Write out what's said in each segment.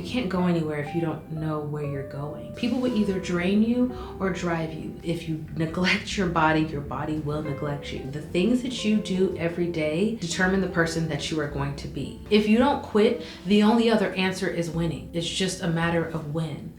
You can't go anywhere if you don't know where you're going. People will either drain you or drive you. If you neglect your body will neglect you. The things that you do every day determine the person that you are going to be. If you don't quit, the only other answer is winning. It's just a matter of when.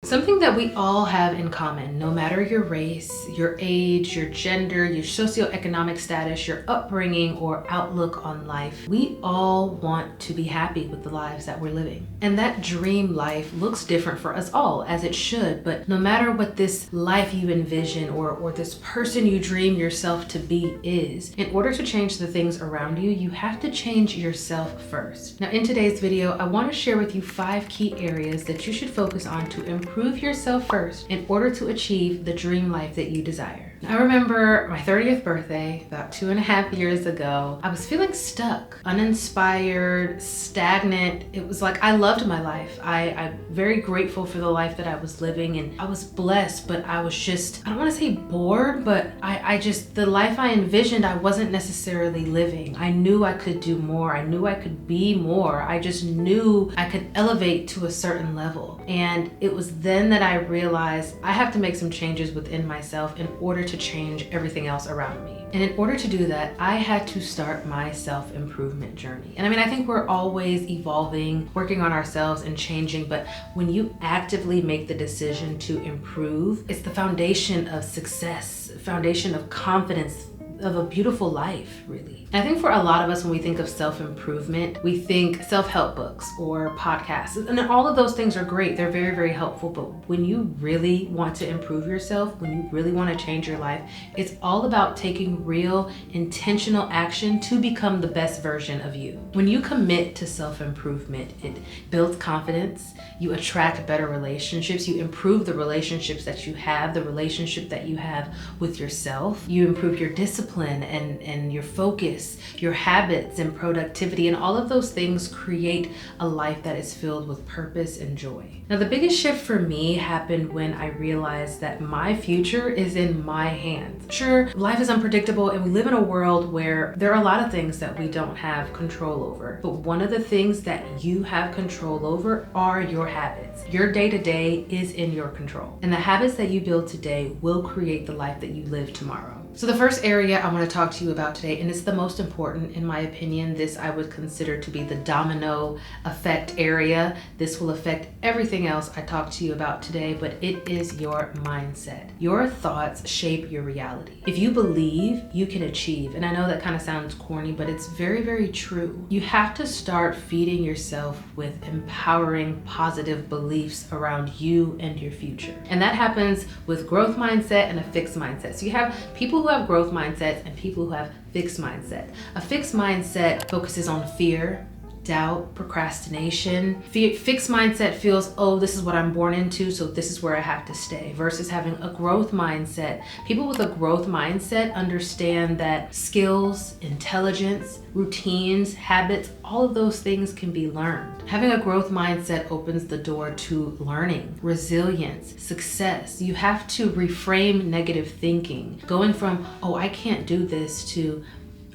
Something that we all have in common, no matter your race, your age, your gender, your socioeconomic status, your upbringing, or outlook on life, we all want to be happy with the lives that we're living. And that dream life looks different for us all, as it should, but no matter what this life you envision or this person you dream yourself to be is, in order to change the things around you, you have to change yourself first. Now, in today's video, I want to share with you 5 key areas that you should focus on to improve yourself first in order to achieve the dream life that you desire. I remember my 30th birthday, about 2.5 years ago. I was feeling stuck, uninspired, stagnant. It was like I loved my life. I'm very grateful for the life that I was living, and I was blessed, but I was just, I don't want to say bored, but I just, the life I envisioned, I wasn't necessarily living. I knew I could do more. I knew I could be more. I just knew I could elevate to a certain level. And it was then that I realized I have to make some changes within myself in order to change everything else around me. And in order to do that, I had to start my self-improvement journey. And I mean, I think we're always evolving, working on ourselves and changing, but when you actively make the decision to improve, it's the foundation of success, foundation of confidence, of a beautiful life, really. And I think for a lot of us, when we think of self-improvement, we think self-help books or podcasts. And all of those things are great. They're very, very helpful. But when you really want to improve yourself, when you really want to change your life, it's all about taking real, intentional action to become the best version of you. When you commit to self-improvement, it builds confidence. You attract better relationships. You improve the relationships that you have, the relationship that you have with yourself. You improve your discipline and your focus, your habits and productivity, and all of those things create a life that is filled with purpose and joy. Now, the biggest shift for me happened when I realized that my future is in my hands. Sure, life is unpredictable and we live in a world where there are a lot of things that we don't have control over. But one of the things that you have control over are your habits. Your day-to-day is in your control. And the habits that you build today will create the life that you live tomorrow. So the first area I want to talk to you about today, and it's the most important in my opinion, this I would consider to be the domino effect area. This will affect everything else I talk to you about today, but it is your mindset. Your thoughts shape your reality. If you believe, you can achieve. And I know that kind of sounds corny, but it's very, very true. You have to start feeding yourself with empowering, positive beliefs around you and your future. And that happens with growth mindset and a fixed mindset. So you have people who have growth mindsets and people who have fixed mindset. A fixed mindset focuses on fear, doubt, procrastination. Fixed mindset feels, oh, this is what I'm born into, so this is where I have to stay, versus having a growth mindset. People with a growth mindset understand that skills, intelligence, routines, habits, all of those things can be learned. Having a growth mindset opens the door to learning, resilience, success. You have to reframe negative thinking, going from, oh, I can't do this, to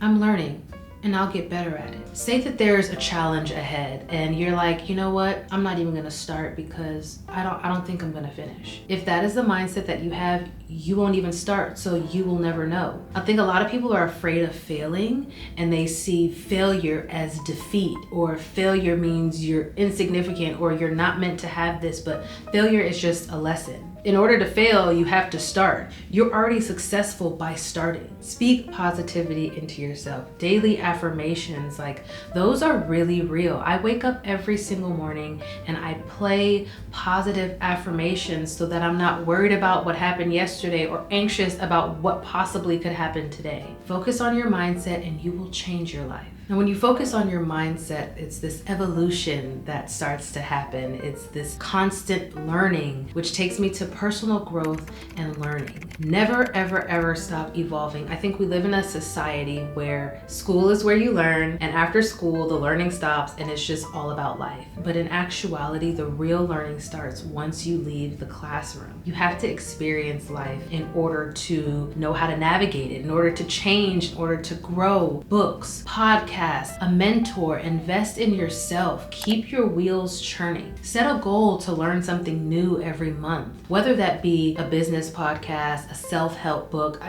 I'm learning and I'll get better at it. Say that there's a challenge ahead and you're like, you know what? I'm not even gonna start because I don't think I'm gonna finish. If that is the mindset that you have, you won't even start, so you will never know. I think a lot of people are afraid of failing and they see failure as defeat, or failure means you're insignificant or you're not meant to have this, but failure is just a lesson. In order to fail, you have to start. You're already successful by starting. Speak positivity into yourself. Daily affirmations, like those are really real. I wake up every single morning and I play positive affirmations so that I'm not worried about what happened yesterday or anxious about what possibly could happen today. Focus on your mindset and you will change your life. And when you focus on your mindset, it's this evolution that starts to happen. It's this constant learning, which takes me to personal growth and learning. Never, ever, ever stop evolving. I think we live in a society where school is where you learn, and after school, the learning stops and it's just all about life. But in actuality, the real learning starts once you leave the classroom. You have to experience life in order to know how to navigate it, in order to change, in order to grow. Books, podcasts, podcast, a mentor, invest in yourself, keep your wheels churning. Set a goal to learn something new every month, whether that be a business podcast, a self-help book.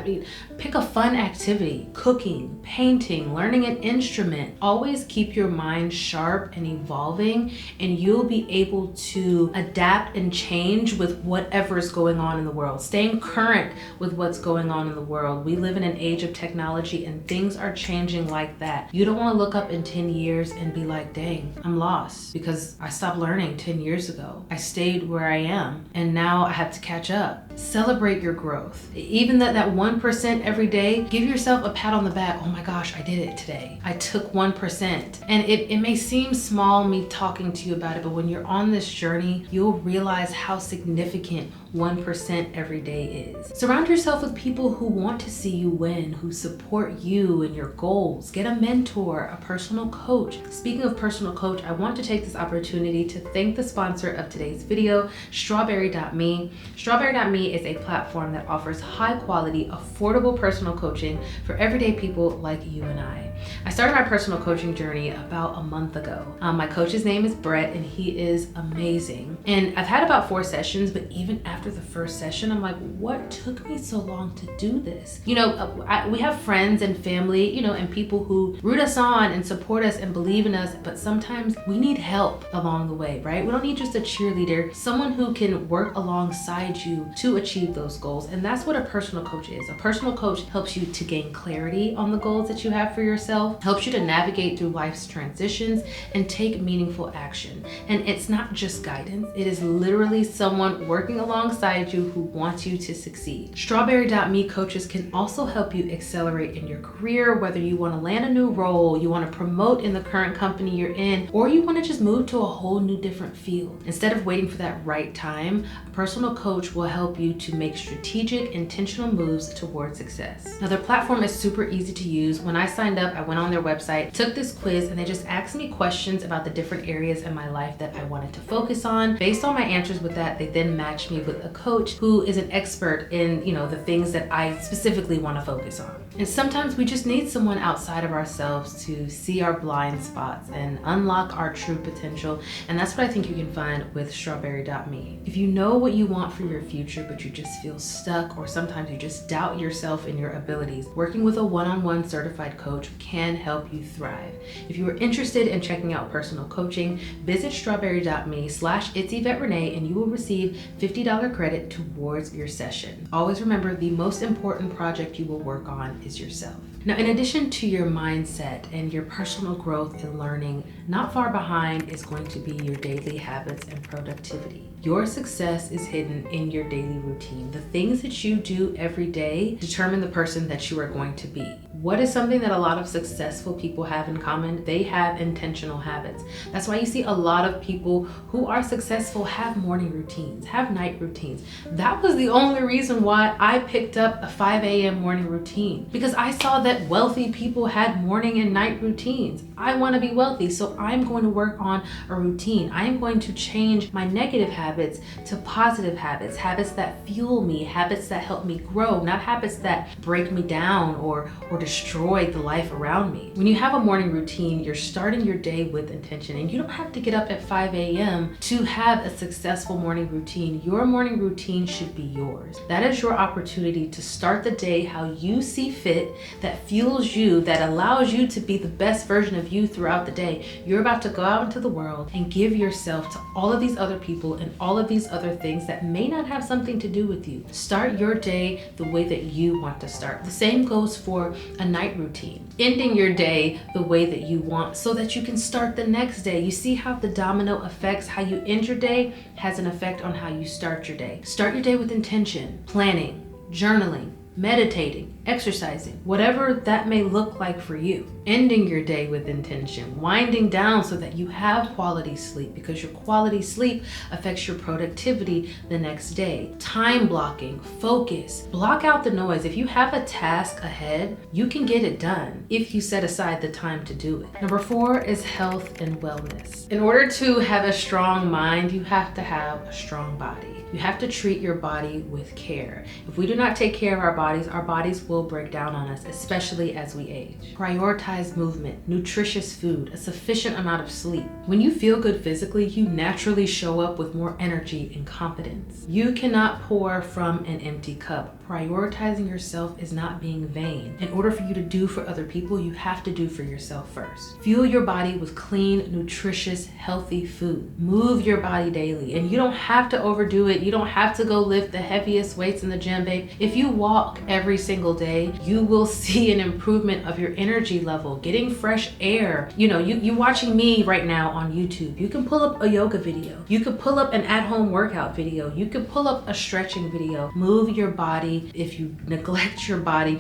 Pick a fun activity, cooking, painting, learning an instrument. Always keep your mind sharp and evolving, and you'll be able to adapt and change with whatever is going on in the world. Staying current with what's going on in the world. We live in an age of technology and things are changing like that. You don't want to look up in 10 years and be like, dang, I'm lost because I stopped learning 10 years ago. I stayed where I am and now I have to catch up. Celebrate your growth. Even that 1% every day, give yourself a pat on the back. Oh my gosh, I did it today. I took 1%. And it may seem small, me talking to you about it, but when you're on this journey, you'll realize how significant 1% every day is. Surround yourself with people who want to see you win, who support you and your goals. Get a mentor, a personal coach. Speaking of personal coach, I want to take this opportunity to thank the sponsor of today's video, Strawberry.me. Strawberry.me is a platform that offers high quality, affordable personal coaching for everyday people like you and I. I started my personal coaching journey about a month ago. My coach's name is Brett and he is amazing. And I've had about 4 sessions, but even after the first session, I'm like, what took me so long to do this? We have friends and family, and people who root us on and support us and believe in us, but sometimes we need help along the way, right? We don't need just a cheerleader, someone who can work alongside you to achieve those goals. And that's what a personal coach is. A personal coach helps you to gain clarity on the goals that you have for yourself, helps you to navigate through life's transitions and take meaningful action. And it's not just guidance, it is literally someone working alongside you who wants you to succeed. Strawberry.me coaches can also help you accelerate in your career, whether you want to land a new role, you want to promote in the current company you're in, or you want to just move to a whole new different field. Instead of waiting for that right time, a personal coach will help you to make strategic, intentional moves towards success. Now, their platform is super easy to use. When I signed up, I went on their website, took this quiz, and they just asked me questions about the different areas in my life that I wanted to focus on. Based on my answers with that, they then matched me with a coach who is an expert in, the things that I specifically want to focus on. And sometimes we just need someone outside of ourselves to see our blind spots and unlock our true potential. And that's what I think you can find with Strawberry.me. If you know what you want for your future, but you just feel stuck, or sometimes you just doubt yourself and your abilities, working with a one-on-one certified coach can help you thrive. If you are interested in checking out personal coaching, visit strawberry.me/itsyvetrenee and you will receive $50 credit towards your session. Always remember, the most important project you will work on is yourself. Now, in addition to your mindset and your personal growth and learning, not far behind is going to be your daily habits and productivity. Your success is hidden in your daily routine. The things that you do every day determine the person that you are going to be. What is something that a lot of successful people have in common? They have intentional habits. That's why you see a lot of people who are successful have morning routines, have night routines. That was the only reason why I picked up a 5 a.m. morning routine, because I saw that wealthy people had morning and night routines. I want to be wealthy, so I'm going to work on a routine. I am going to change my negative habits to positive habits, habits that fuel me, habits that help me grow, not habits that break me down or destroy the life around me. When you have a morning routine, you're starting your day with intention, and you don't have to get up at 5 a.m. to have a successful morning routine. Your morning routine should be yours. That is your opportunity to start the day how you see fit, that fuels you, that allows you to be the best version of you throughout the day. You're about to go out into the world and give yourself to all of these other people and all of these other things that may not have something to do with you. Start your day the way that you want to start. The same goes for a night routine. Ending your day the way that you want so that you can start the next day. You see how the domino effects, how you end your day has an effect on how you start your day. Start your day with intention, planning, journaling, meditating, exercising, whatever that may look like for you. Ending your day with intention, winding down so that you have quality sleep, because your quality sleep affects your productivity the next day. Time blocking, focus, block out the noise. If you have a task ahead, you can get it done if you set aside the time to do it. Number 4 is health and wellness. In order to have a strong mind, you have to have a strong body. You have to treat your body with care. If we do not take care of our bodies will will break down on us, especially as we age. Prioritize movement, nutritious food, a sufficient amount of sleep. When you feel good physically, you naturally show up with more energy and confidence. You cannot pour from an empty cup. Prioritizing yourself is not being vain. In order for you to do for other people, you have to do for yourself first. Fuel your body with clean, nutritious, healthy food. Move your body daily, and you don't have to overdo it. You don't have to go lift the heaviest weights in the gym, babe. If you walk every single day, you will see an improvement of your energy level, getting fresh air. You watching me right now on YouTube. You can pull up a yoga video. You could pull up an at-home workout video. You could pull up a stretching video. Move your body. If you neglect your body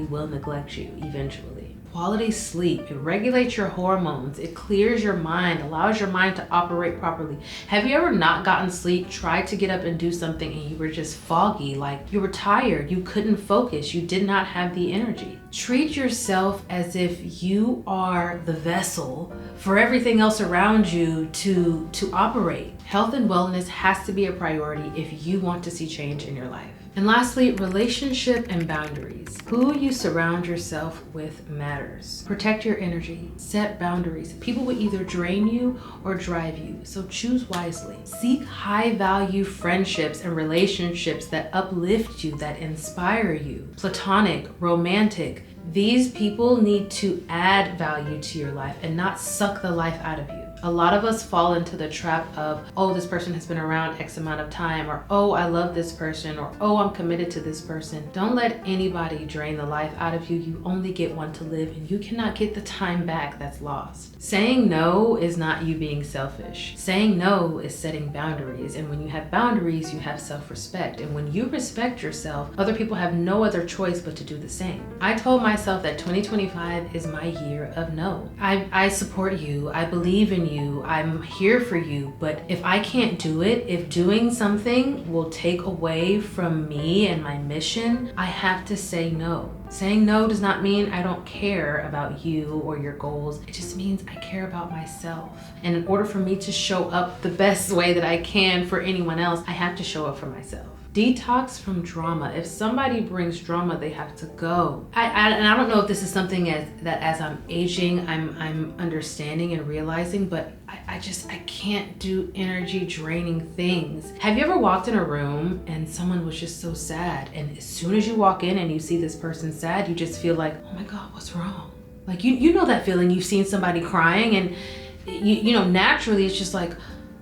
will neglect you eventually. Quality sleep. It regulates your hormones. It clears your mind, allows your mind to operate properly. Have you ever not gotten sleep, tried to get up and do something, and you were just foggy, like you were tired, you couldn't focus, you did not have the energy? Treat yourself as if you are the vessel for everything else around you to operate. Health and wellness has to be a priority if you want to see change in your life. And lastly, relationship and boundaries. Who you surround yourself with matters. Protect your energy. Set boundaries. People will either drain you or drive you, so choose wisely. Seek high-value friendships and relationships that uplift you, that inspire you. Platonic, romantic. These people need to add value to your life and not suck the life out of you. A lot of us fall into the trap of, oh, this person has been around X amount of time, or oh, I love this person, or oh, I'm committed to this person. Don't let anybody drain the life out of you. You only get one to live, and you cannot get the time back that's lost. Saying no is not you being selfish. Saying no is setting boundaries, and when you have boundaries, you have self-respect. And when you respect yourself, other people have no other choice but to do the same. I told myself that 2025 is my year of no. I support you. I believe in you. I'm here for you. But if I can't do it, if doing something will take away from me and my mission, I have to say no. Saying no does not mean I don't care about you or your goals. It just means I care about myself. And in order for me to show up the best way that I can for anyone else, I have to show up for myself. Detox from drama. If somebody brings drama, they have to go. And I don't know if this is something that as I'm aging, I'm understanding and realizing, but I can't do energy draining things. Have you ever walked in a room and someone was just so sad, and as soon as you walk in and you see this person sad, you just feel like, oh my God, what's wrong? Like you know that feeling. You've seen somebody crying, and you know naturally it's just like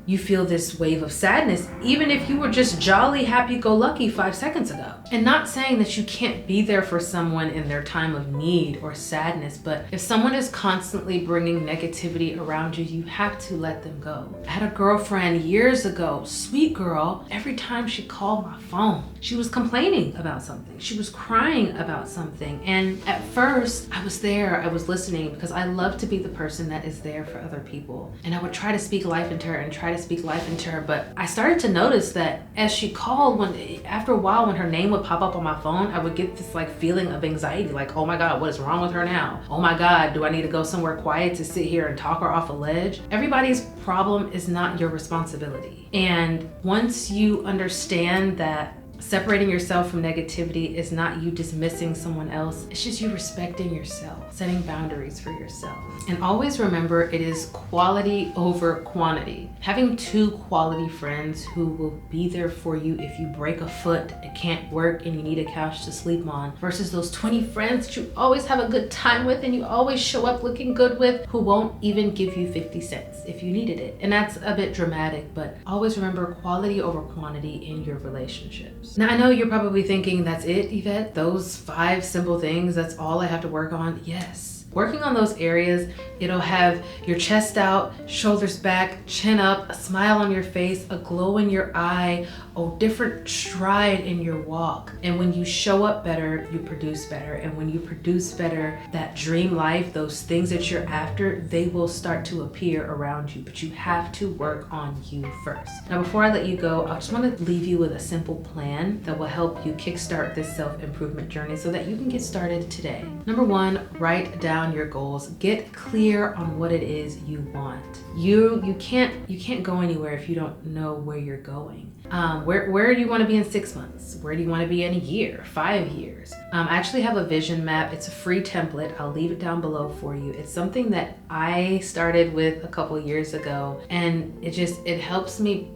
you feel this wave of sadness, even if you were just jolly happy-go-lucky 5 seconds ago. And not saying that you can't be there for someone in their time of need or sadness, but if someone is constantly bringing negativity around you, you have to let them go. I had a girlfriend years ago, sweet girl. Every time she called my phone, she was complaining about something. She was crying about something. And at first, I was there, I was listening, because I love to be the person that is there for other people. And I would try to speak life into her and try to speak life into her, but I started to notice that as she called, after a while, when her name would pop up on my phone, I would get this like feeling of anxiety, like, oh my God, what is wrong with her now? Oh my God, do I need to go somewhere quiet to sit here and talk her off a ledge? Everybody's problem is not your responsibility. And once you understand that separating yourself from negativity is not you dismissing someone else, it's just you respecting yourself, setting boundaries for yourself. And always remember, it is quality over quantity. Having 2 quality friends who will be there for you if you break a foot, it can't work, and you need a couch to sleep on, versus those 20 friends that you always have a good time with and you always show up looking good with, who won't even give you 50 cents if you needed it. And that's a bit dramatic, but always remember quality over quantity in your relationships. Now, I know you're probably thinking, that's it, Yvette? Those 5 simple things, that's all I have to work on? Yes. Working on those areas, it'll have your chest out, shoulders back, chin up, a smile on your face, a glow in your eye, a different stride in your walk. And when you show up better, you produce better. And when you produce better, that dream life, those things that you're after, they will start to appear around you. But you have to work on you first. Now, before I let you go, I just want to leave you with a simple plan that will help you kickstart this self-improvement journey so that you can get started today. Number 1, write down on your goals. Get clear on what it is you want. You can't go anywhere if you don't know where you're going. Where do you want to be in 6 months? Where do you want to be in a year, 5 years? I actually have a vision map. It's a free template. I'll leave it down below for you. It's something that I started with a couple years ago, and it helps me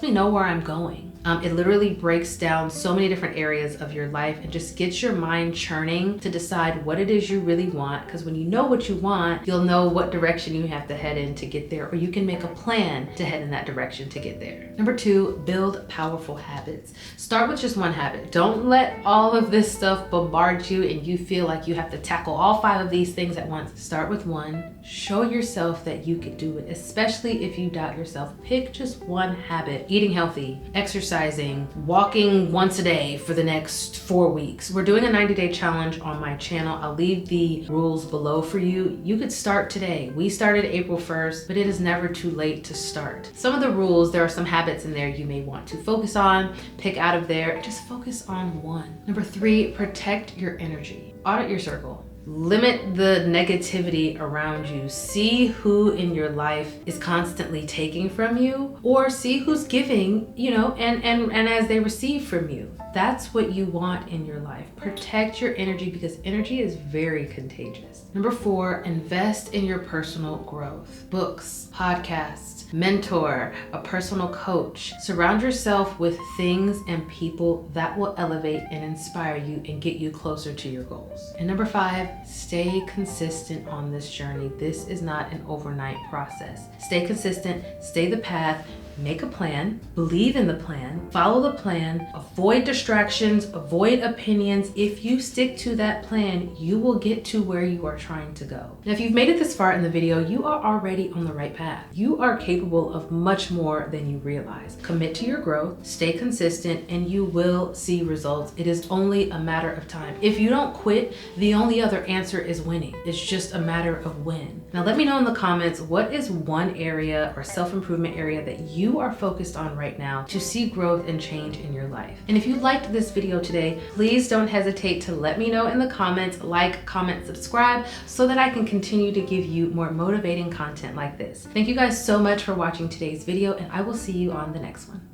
know where I'm going. It literally breaks down so many different areas of your life and just gets your mind churning to decide what it is you really want. Because when you know what you want, you'll know what direction you have to head in to get there, or you can make a plan to head in that direction to get there. Number 2, build powerful habits. Start with just one habit. Don't let all of this stuff bombard you and you feel like you have to tackle all 5 of these things at once. Start with one. Show yourself that you could do it, especially if you doubt yourself. Pick just one habit. Eating healthy, exercising, walking once a day for the next 4 weeks. We're doing a 90-day challenge on my channel. I'll leave the rules below for you. You could start today. We started April 1st, but it is never too late to start. Some of the rules, there are some habits in there you may want to focus on, pick out of there, and just focus on one. Number 3, protect your energy. Audit your circle. Limit the negativity around you. See who in your life is constantly taking from you, or see who's giving, and as they receive from you. That's what you want in your life. Protect your energy, because energy is very contagious. Number 4, invest in your personal growth. Books, podcasts, mentor, a personal coach. Surround yourself with things and people that will elevate and inspire you and get you closer to your goals. And number 5, stay consistent on this journey. This is not an overnight process. Stay consistent, stay the path. Make a plan, believe in the plan, follow the plan, avoid distractions, avoid opinions. If you stick to that plan, you will get to where you are trying to go. Now, if you've made it this far in the video, you are already on the right path. You are capable of much more than you realize. Commit to your growth, stay consistent, and you will see results. It is only a matter of time. If you don't quit, the only other answer is winning. It's just a matter of when. Now, let me know in the comments, what is one area or self-improvement area that you are focused on right now to see growth and change in your life? And if you liked this video today, please don't hesitate to let me know in the comments, like, comment, subscribe, so that I can continue to give you more motivating content like this. Thank you guys so much for watching today's video, and I will see you on the next one.